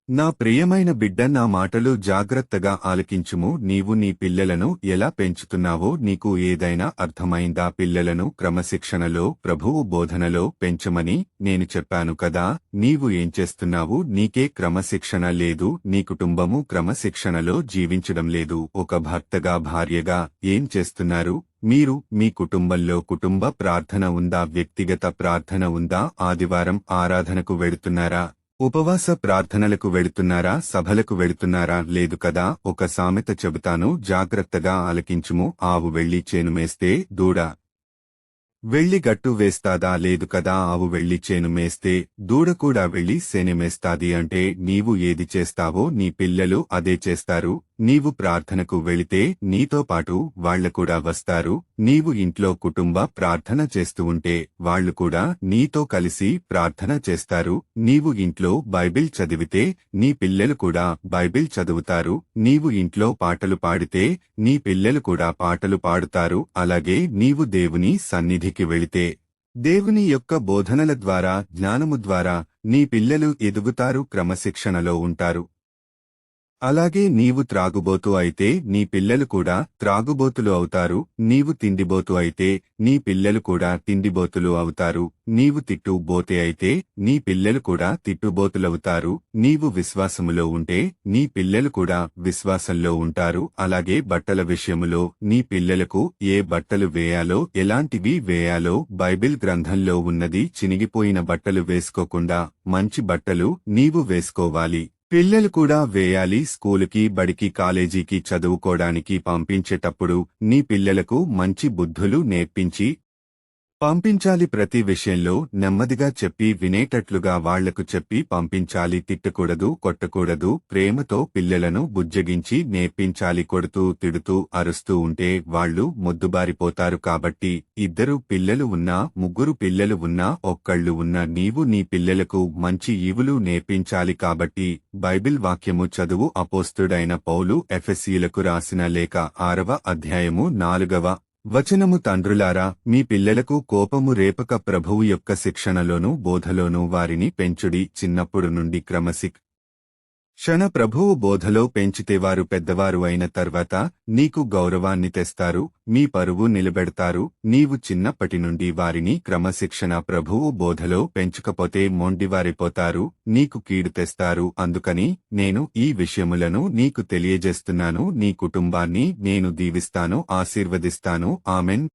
నా ప్రియమైన బిడ్డ, నా మాటలు జాగ్రత్తగా ఆలకించుము. నీవు నీ పిల్లలను ఎలా పెంచుతున్నావో నీకు ఏదైనా అర్థమైందా? పిల్లలను క్రమశిక్షణలో, ప్రభువు బోధనలో పెంచమని నేను చెప్పాను కదా. నీవు ఏం చేస్తున్నావు? నీకే క్రమశిక్షణ లేదు. నీ కుటుంబము క్రమశిక్షణలో జీవించడం లేదు. ఒక భర్తగా, భార్యగా ఏం చేస్తున్నారు? మీరు మీ కుటుంబంలో కుటుంబ ప్రార్థన ఉందా? వ్యక్తిగత ప్రార్థన ఉందా? ఆదివారం ఆరాధనకు వెడుతున్నారా? ఉపవాస ప్రార్థనలకు వెడుతున్నారా? సభలకు వెడుతున్నారా? లేదు కదా. ఒక సామెత చెబుతాను, జాగ్రత్తగా ఆలకించుము. ఆవు వెళ్లి చేను మేస్తే దూడ వెళ్లి గట్టు వేస్తాదా? లేదు కదా. ఆవు వెళ్లి చేను మేస్తే దూడ కూడా వెళ్లి సేనెమేస్తాది. అంటే నీవు ఏది చేస్తావో నీ పిల్లలు అదే చేస్తారు. నీవు ప్రార్థనకు వెళితే నీతో పాటు వాళ్లు కూడా వస్తారు. నీవు ఇంట్లో కుటుంబ ప్రార్థన చేస్తూ ఉంటే వాళ్లు కూడా నీతో కలిసి ప్రార్థన చేస్తారు. నీవు ఇంట్లో బైబిల్ చదివితే నీ పిల్లలు కూడా బైబిల్ చదువుతారు. నీవు ఇంట్లో పాటలు పాడితే నీ పిల్లలు కూడా పాటలు పాడుతారు. అలాగే నీవు దేవుని సన్నిధికి వెళితే దేవుని యొక్క బోధనల ద్వారా, జ్ఞానము ద్వారా నీ పిల్లలు ఎదుగుతారు, క్రమశిక్షణలో ఉంటారు. అలాగే నీవు త్రాగుబోతు అయితే నీ పిల్లలు కూడా త్రాగుబోతులు అవుతారు. నీవు తిండిబోతు అయితే నీ పిల్లలు కూడా తిండిబోతులు అవుతారు. నీవు తిట్టుబోతే అయితే నీ పిల్లలు కూడా తిట్టుబోతులవుతారు. నీవు విశ్వాసములో ఉంటే నీ పిల్లలు కూడా విశ్వాసంలో ఉంటారు. అలాగే బట్టల విషయములో నీ పిల్లలకు ఏ బట్టలు వేయాలో, ఎలాంటివి వేయాలో బైబిల్ గ్రంథంలో ఉన్నది. చినిగిపోయిన బట్టలు వేసుకోకుండా మంచి బట్టలు నీవు వేసుకోవాలి. పిల్లలు కూడా వేయాలి. స్కూలుకి, బడికి, కాలేజీకి చదువుకోవడానికి పంపించేటప్పుడు నీ పిల్లలకు మంచి బుద్ధులు నేర్పించి పంపించాలి. ప్రతి విషయంలో నెమ్మదిగా చెప్పి వినేటట్లుగా వాళ్లకు చెప్పి పంపించాలి. తిట్టకూడదు, కొట్టకూడదు. ప్రేమతో పిల్లలను బుజ్జగించి నేర్పించాలి. కొడుతూ, తిడుతూ, అరుస్తూ ఉంటే వాళ్లు మొద్దుబారిపోతారు. కాబట్టి ఇద్దరు పిల్లలు ఉన్నా, ముగ్గురు పిల్లలు ఉన్నా, ఒక్కళ్ళు ఉన్నా నీవు నీ పిల్లలకు మంచి ఈవులు నేర్పించాలి. కాబట్టి బైబిల్ వాక్యము చదువు. అపోస్తుడైన పౌలు ఎఫెసీయులకు రాసిన లేఖ 6వ అధ్యాయము 4వ వచనము. తండ్రులారా, మీ పిల్లలకు కోపము రేపక ప్రభువు యొక్క శిక్షణలోనూ బోధలోనూ వారిని పెంచుడి. చిన్నప్పుడు నుండి క్రమశిక్షణ ప్రభువు బోధలో పెంచితే వారు పెద్దవారు అయిన తర్వాత నీకు గౌరవాన్ని తెస్తారు, మీ పరువు నిలబెడతారు. నీవు చిన్నప్పటి నుండి వారిని క్రమశిక్షణ ప్రభువు బోధలో పెంచకపోతే మొండివారిపోతారు, నీకు కీడు తెస్తారు. అందుకని నేను ఈ విషయములను నీకు తెలియజేస్తున్నాను. నీ కుటుంబాన్ని నేను దీవిస్తాను, ఆశీర్వదిస్తాను. ఆమెన్.